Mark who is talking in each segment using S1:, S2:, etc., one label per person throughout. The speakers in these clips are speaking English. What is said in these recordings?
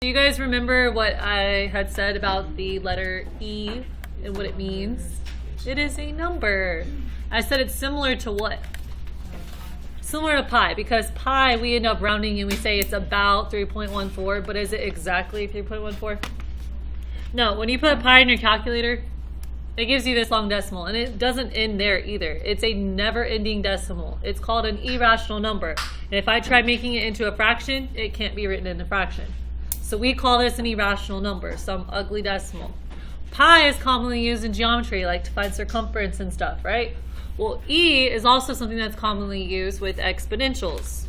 S1: Do you guys remember what I had said about the letter E and what it means? It is a number. I said it's similar to what? Similar to pi, because pi we end up rounding and we say it's about 3.14, but is it exactly 3.14? No, when you put pi in your calculator, it gives you this long decimal, and it doesn't end there either. It's a never-ending decimal. It's called an irrational number. And if I try making it into a fraction, it can't be written in a fraction. So we call this an irrational number, some ugly decimal. Pi is commonly used in geometry, like to find circumference and stuff, right? Well, E is also something that's commonly used with exponentials.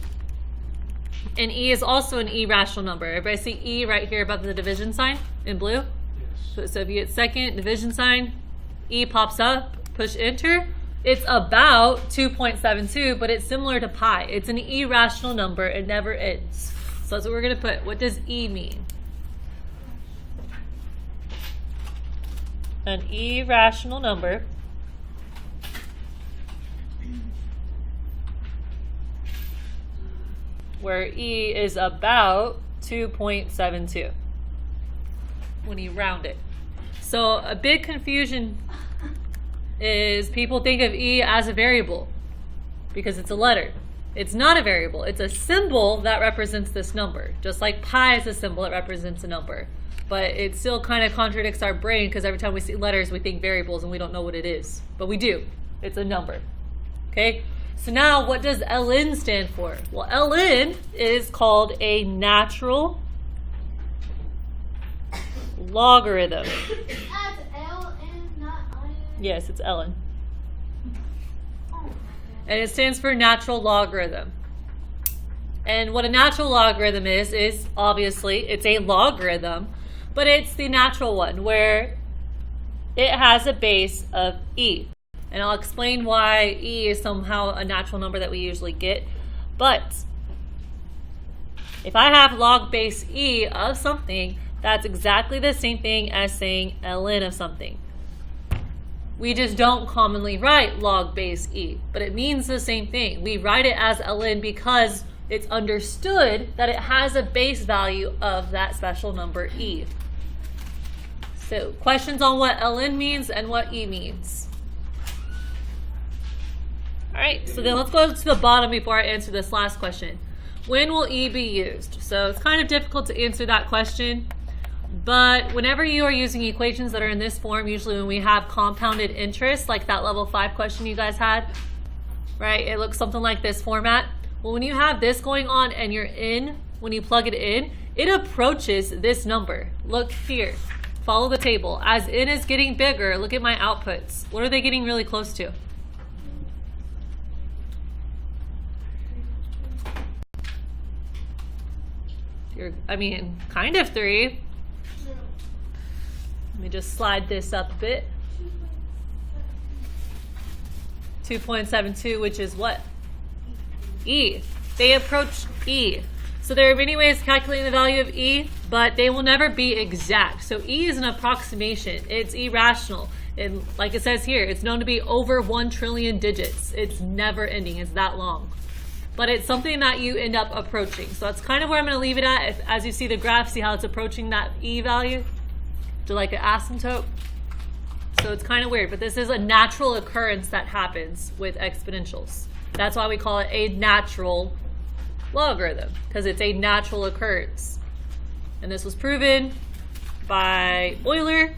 S1: And E is also an irrational number. Everybody see E right here above the division sign in blue? Yes. So if you get second division sign, E pops up, push enter. It's about 2.72, but it's similar to pi. It's an irrational number. It never ends. So that's what we're going to put. What does E mean? An irrational number where E is about 2.72 when you round it. So a big confusion is people think of E as a variable because it's a letter. It's not a variable. It's a symbol that represents this number, just like pi is a symbol that represents a number. But it still kind of contradicts our brain because every time we see letters, we think variables and we don't know what it is. But we do. It's a number. Okay? So now what does ln stand for? Well, ln is called a natural logarithm.
S2: That's ln, not iron.
S1: Yes, it's ln. And it stands for natural logarithm. And what a natural logarithm is obviously it's a logarithm, but it's the natural one where it has a base of E. And I'll explain why E is somehow a natural number that we usually get. But if I have log base E of something, that's exactly the same thing as saying ln of something. We just don't commonly write log base E, but it means the same thing. We write it as ln because it's understood that it has a base value of that special number E. So questions on what ln means and what E means. All right, so then let's go to the bottom before I answer this last question. When will E be used? So it's kind of difficult to answer that question. But whenever you are using equations that are in this form, usually when we have compounded interest, like that level 5 question you guys had, right? It looks something like this format. Well, when you have this going on and when you plug it in, it approaches this number. Look here, follow the table. As n is getting bigger, look at my outputs. What are they getting really close to? Kind of 3. Let me just slide this up a bit. 2.72, which is what? E. They approach E. So there are many ways of calculating the value of E, but they will never be exact. So E is an approximation. It's irrational. And like it says here, it's known to be over 1 trillion digits. It's never ending. It's that long. But it's something that you end up approaching. So that's kind of where I'm going to leave it at. As you see the graph, see how it's approaching that E value? To like an asymptote. So it's kind of weird, but this is a natural occurrence that happens with exponentials. That's why we call it a natural logarithm, because it's a natural occurrence. And this was proven by Euler,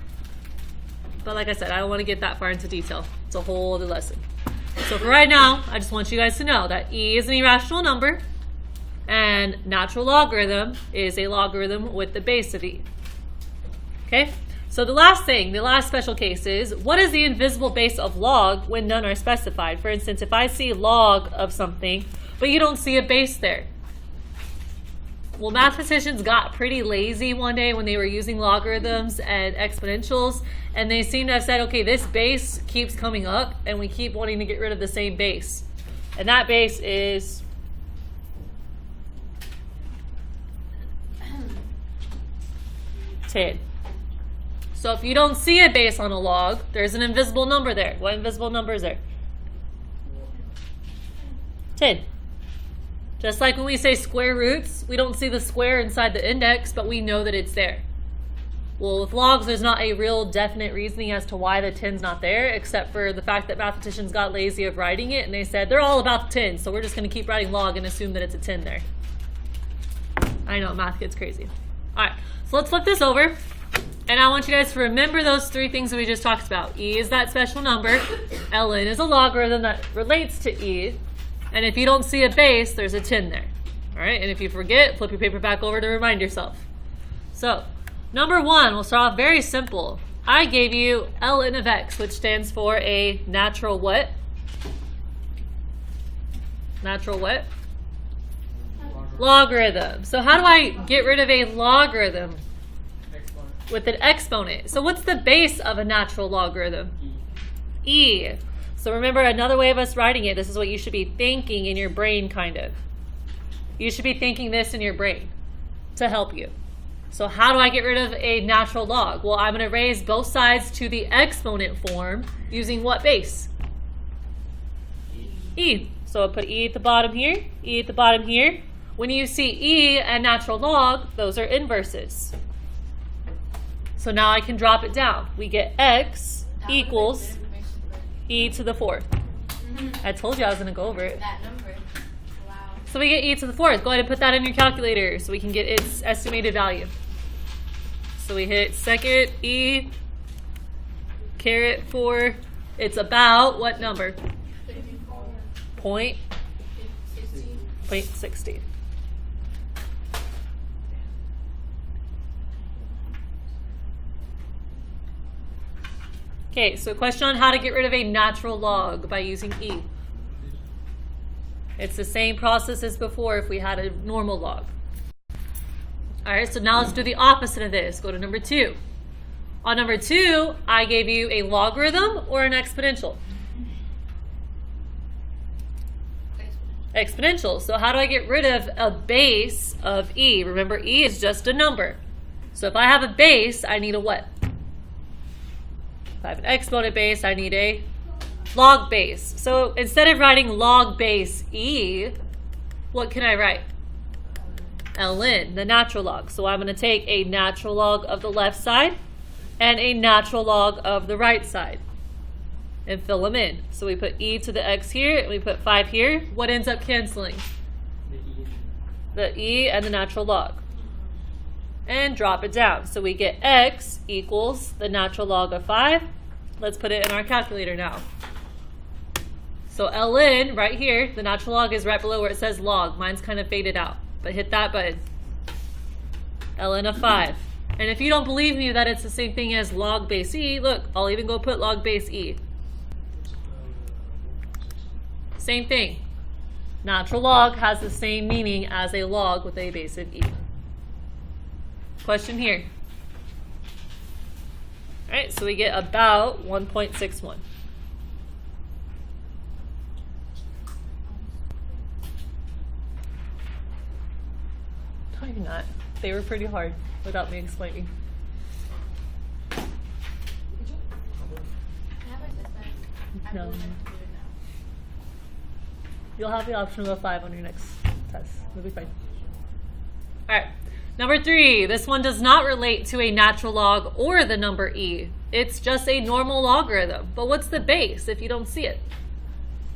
S1: but like I said, I don't want to get that far into detail. It's a whole other lesson. So for right now, I just want you guys to know that E is an irrational number, and natural logarithm is a logarithm with the base of E. Okay, so the last special case is, what is the invisible base of log when none are specified? For instance, if I see log of something, but you don't see a base there. Well, mathematicians got pretty lazy one day when they were using logarithms and exponentials, and they seem to have said, okay, this base keeps coming up, and we keep wanting to get rid of the same base. And that base is 10. So if you don't see a base on a log, there's an invisible number there. What invisible number is there? 10. Just like when we say square roots, we don't see the square inside the index, but we know that it's there. Well, with logs, there's not a real definite reasoning as to why the 10's not there, except for the fact that mathematicians got lazy of writing it, and they said, they're all about the 10, so we're just going to keep writing log and assume that it's a 10 there. I know, math gets crazy. All right, so let's flip this over, and I want you guys to remember those three things that we just talked about. E is that special number. ln is a logarithm that relates to e, and if you don't see a base, there's a 10 there. All right, and if you forget, flip your paper back over to remind yourself. So, number one, we'll start off very simple. I gave you ln of x, which stands for a natural what? Natural what? Logarithm. So how do I get rid of a logarithm? With an exponent. So what's the base of a natural logarithm? E. So remember, another way of us writing it, this is what you should be thinking in your brain, kind of. You should be thinking this in your brain to help you. So how do I get rid of a natural log? Well, I'm going to raise both sides to the exponent form using what base? E. So I'll put e at the bottom here, e at the bottom here. When you see e and natural log, those are inverses. So now I can drop it down. We get x equals e to the fourth. I told you I was going to go over it.
S2: That number. Wow.
S1: So we get e to the fourth. Go ahead and put that in your calculator so we can get its estimated value. So we hit second e caret 4. It's about what number? 0.60. Okay, so question on how to get rid of a natural log by using e. It's the same process as before if we had a normal log. All right, so now let's do the opposite of this. Go to number 2. On number 2, I gave you a logarithm or an exponential? Exponential. So how do I get rid of a base of e? Remember, e is just a number. So if I have a base, I need a what? If I have an exponent base, I need a log base. So instead of writing log base e, what can I write? ln, the natural log. So I'm going to take a natural log of the left side and a natural log of the right side and fill them in. So we put e to the x here and we put 5 here. What ends up canceling? The e and the natural log. And drop it down. So we get x equals the natural log of 5. Let's put it in our calculator now. So ln right here, the natural log is right below where it says log. Mine's kind of faded out, but hit that button. ln of 5. And if you don't believe me that it's the same thing as log base e, look, I'll even go put log base e. Same thing. Natural log has the same meaning as a log with a base of e. Question here. All right, so we get about 1.61. No, you're not. They were pretty hard without me explaining. No. You'll have the option of a 5 on your next test. It'll be fine. All right. Number 3, this one does not relate to a natural log or the number e. It's just a normal logarithm. But what's the base if you don't see it?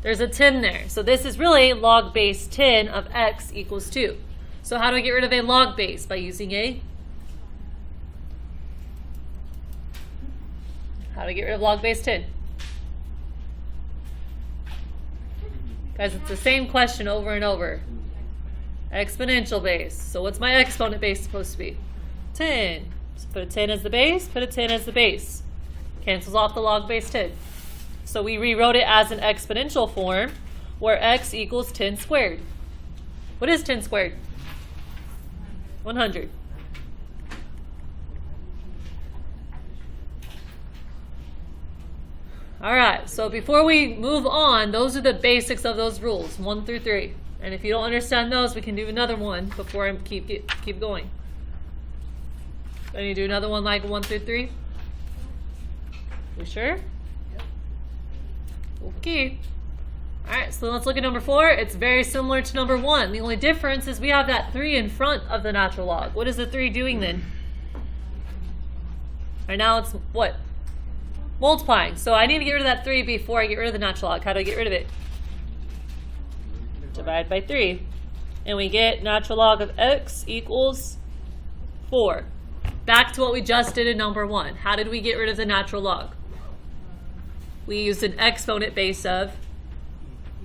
S1: There's a 10 there. So this is really log base 10 of x equals 2. So how do I get rid of a log base? By using a? How do I get rid of log base 10? Guys, it's the same question over and over. Exponential base. So what's my exponent base supposed to be? 10. So put a 10 as the base, put a 10 as the base. Cancels off the log base 10. So we rewrote it as an exponential form where x equals 10 squared. What is 10 squared? 100. All right, so before we move on, those are the basics of those rules, 1 through 3. And if you don't understand those, we can do another one before I keep going. Can you do another one like 1 through 3? You sure? Okay. All All right, so let's look at number 4. It's very similar to number 1. The only difference is we have that 3 in front of the natural log. What is the 3 doing then? Right now it's what? Multiplying. So I need to get rid of that 3 before I get rid of the natural log. How do I get rid of it? Divide by 3. And we get natural log of x equals 4. Back to what we just did in number 1. How did we get rid of the natural log? We used an exponent base of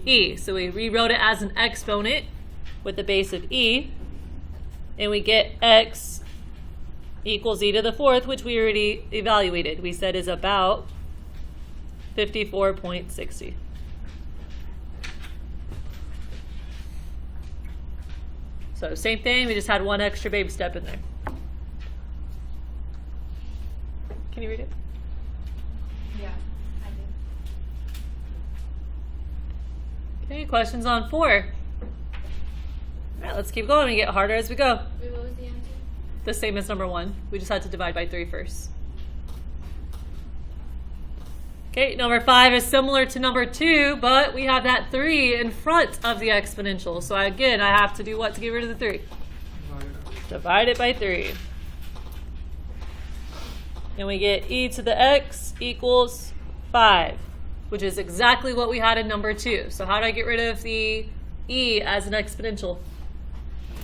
S1: e. So we rewrote it as an exponent with the base of e. And we get x equals e to the 4th, which we already evaluated. We said is about 54.60. So same thing, we just had one extra baby step in there. Can you read it?
S2: Yeah, I do.
S1: Okay, questions on 4? All right, let's keep going. We get harder as we go.
S2: Wait, what was the answer?
S1: The same as number 1. We just had to divide by 3 first. Okay, number 5 is similar to number 2, but we have that 3 in front of the exponential. So again, I have to do what to get rid of the 3? Divide it by 3. And we get e to the x equals 5, which is exactly what we had in number 2. So how do I get rid of the e as an exponential?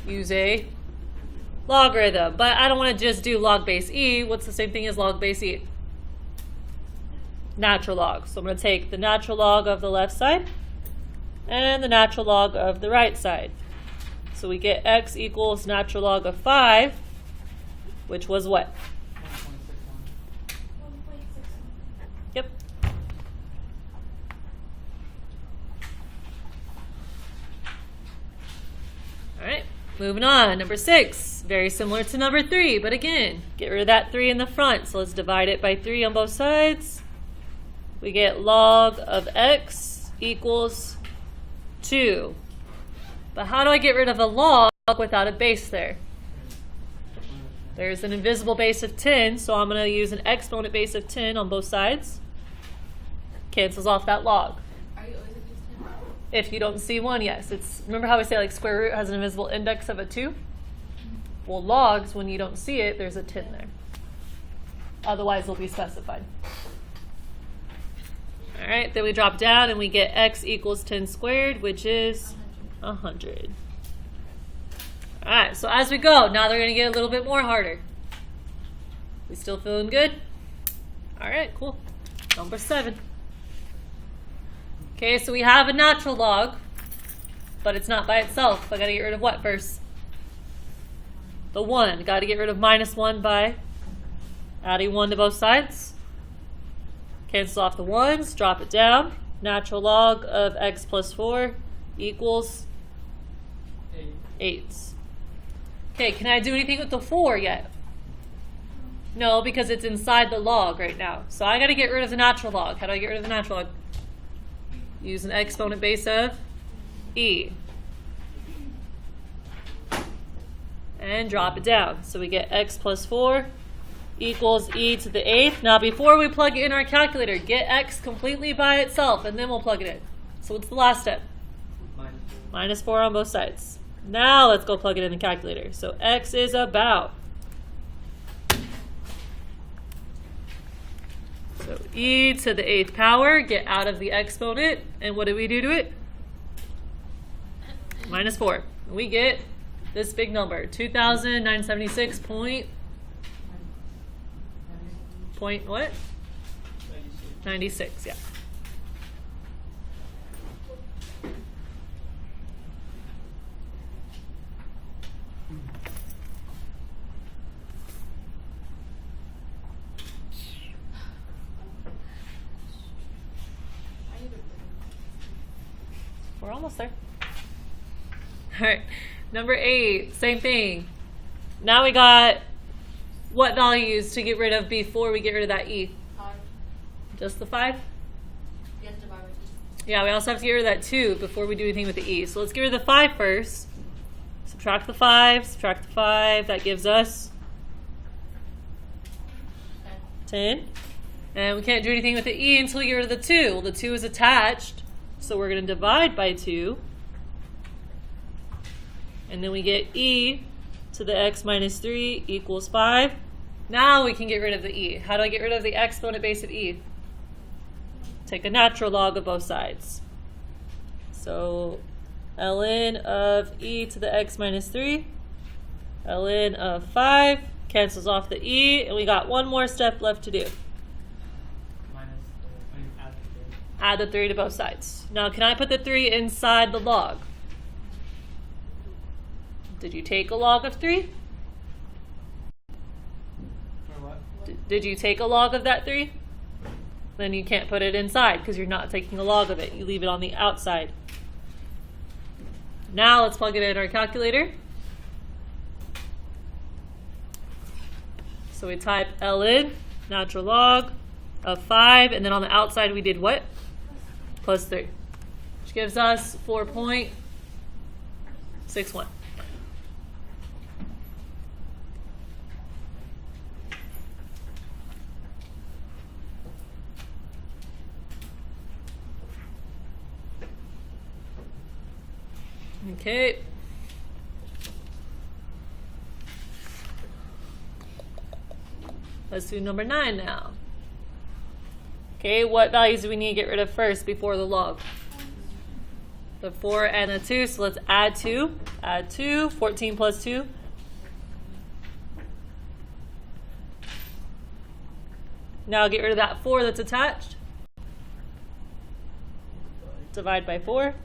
S1: Use a logarithm. But I don't want to just do log base e. What's the same thing as log base e? Natural log. So I'm going to take the natural log of the left side and the natural log of the right side. So we get x equals natural log of 5, which was what?
S2: 1.61.
S1: Yep. All right, moving on. Number 6, very similar to number 3, but again, get rid of that 3 in the front. So let's divide it by 3 on both sides. We get log of x equals 2. But how do I get rid of a log without a base there? There's an invisible base of 10, so I'm going to use an exponent base of 10 on both sides. Cancels off that log.
S2: Are you always at this 10?
S1: If you don't see one, yes. It's, remember how we say like square root has an invisible index of a 2? Well, logs, when you don't see it, there's a 10 there. Otherwise, they'll be specified. All right, then we drop down and we get x equals 10 squared, which is 100. All right, so as we go, now they're going to get a little bit more harder. We still feeling good? All right, cool. Number 7. Okay, so we have a natural log, but it's not by itself. I got to get rid of what first? The 1. Got to get rid of minus 1 by adding 1 to both sides. Cancel off the 1s, drop it down. Natural log of x plus 4 equals 8. Okay, can I do anything with the 4 yet? No, because it's inside the log right now. So I got to get rid of the natural log. How do I get rid of the natural log? Use an exponent base of e. And drop it down. So we get x plus 4 equals e to the 8th. Now before we plug it in our calculator, get x completely by itself and then we'll plug it in. So what's the last step? Minus 4 on both sides. Now let's go plug it in the calculator. So x is about, so e to the 8th power, get out of the exponent, and what do we do to it? Minus 4. And we get this big number, 2,976 point what? 96, yeah. We're almost there. All right, number 8, same thing. Now we got what values to get rid of before we get rid of that e?
S2: 5.
S1: Just the 5?
S2: Yes, divide by 2.
S1: Yeah, we also have to get rid of that 2 before we do anything with the e. So let's get rid of the 5 first. Subtract the 5, subtract the 5. That gives us 10. And we can't do anything with the e until we get rid of the 2. Well, the 2 is attached. So we're going to divide by 2. And then we get e to the x minus 3 equals 5. Now we can get rid of the e. How do I get rid of the exponent base of e? Take a natural log of both sides. So ln of e to the x minus 3, ln of 5, cancels off the e, and we got one more step left to do. Add the 3 to both sides. Now, can I put the 3 inside the log? Did you take a log of 3? Did you take a log of that 3? Then you can't put it inside because you're not taking a log of it. You leave it on the outside. Now let's plug it in our calculator. So we type ln, natural log of 5, and then on the outside we did what? Plus 3, which gives us 4.61. Okay. Let's do number 9 now. Okay, what values do we need to get rid of first before the log? The 4 and the 2, so let's add 2. Add 2, 14 plus 2. Now get rid of that 4 that's attached. Divide by 4.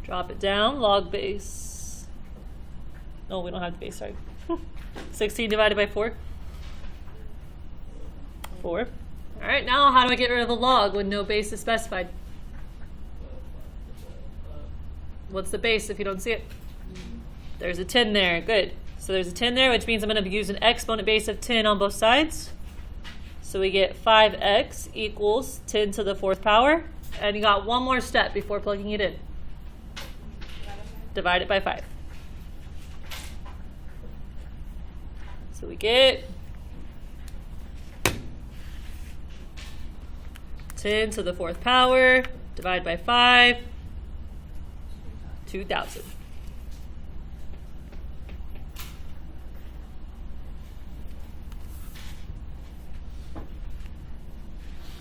S1: Drop it down, log base. Oh, we don't have the base, sorry. 16 divided by 4. 4. All right, now how do I get rid of the log when no base is specified? What's the base if you don't see it? There's a 10 there, good. So there's a 10 there, which means I'm going to use an exponent base of 10 on both sides. So we get 5x equals 10 to the 4th power. And you got one more step before plugging it in. Divide it by 5. So we get 10 to the 4th power, divide by 5, 2,000.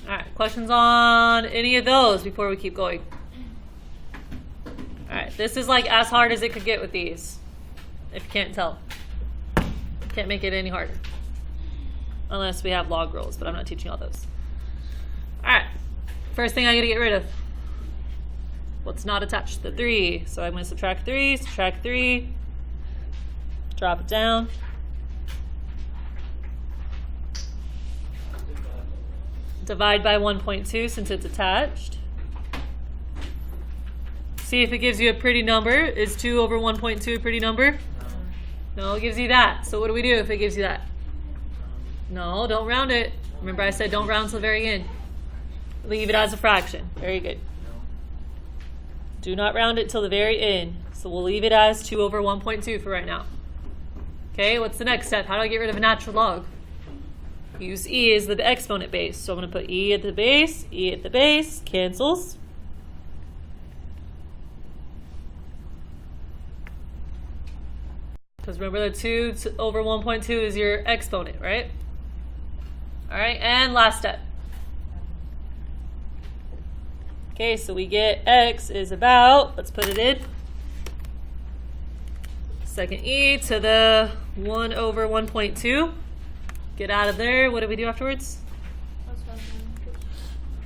S1: All right, questions on any of those before we keep going? All right, this is like as hard as it could get with these, if you can't tell. Can't make it any harder. Unless we have log rules, but I'm not teaching all those. All right, first thing I gotta get rid of. What's not attached? The 3. So I'm gonna subtract 3, drop it down. Divide by 1.2 since it's attached. See if it gives you a pretty number. Is 2 over 1.2 a pretty number? No, it gives you that. So what do we do if it gives you that? No, don't round it. Remember I said don't round till the very end. Leave it as a fraction. Very good. Do not round it till the very end. So we'll leave it as 2 over 1.2 for right now. Okay, what's the next step? How do I get rid of a natural log? Use e as the exponent base. So I'm going to put e at the base, cancels. Because remember the 2 over 1.2 is your exponent, right? All right, and last step. Okay, so we get x is about, let's put it in, second e to the 1 over 1.2. Get out of there. What do we do afterwards?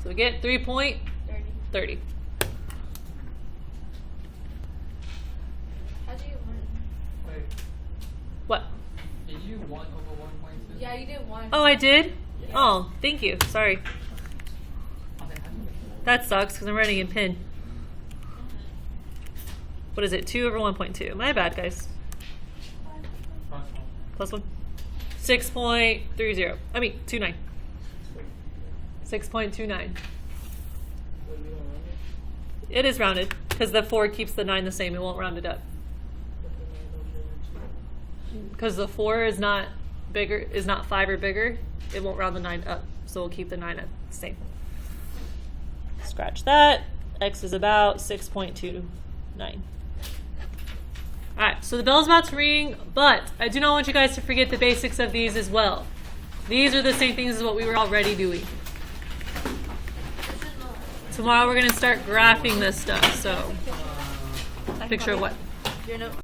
S1: So we get 3.30.
S2: How'd you get 1?
S3: Wait,
S1: What?
S3: did you 1 over 1.2?
S2: Yeah, you did 1.
S1: Oh, I did?
S3: Yeah.
S1: Oh, thank you. Sorry.
S3: I was like, how do you make that?
S1: That sucks because I'm writing in pen. What is it? 2 over 1.2. My bad, guys. Plus 1. 6.30. I mean, 29. 6.29. It is rounded because the 4 keeps the 9 the same. It won't round it up. Because the 4 is not bigger, is not 5 or bigger, it won't round the 9 up. So we'll keep the 9 at the same. scratch that. X is about 6.29. Alright, so the bell's about to ring, but I do not want you guys to forget the basics of these as well. These are the same things as what we were already doing. Tomorrow we're going to start graphing this stuff, so picture what?
S4: Your note.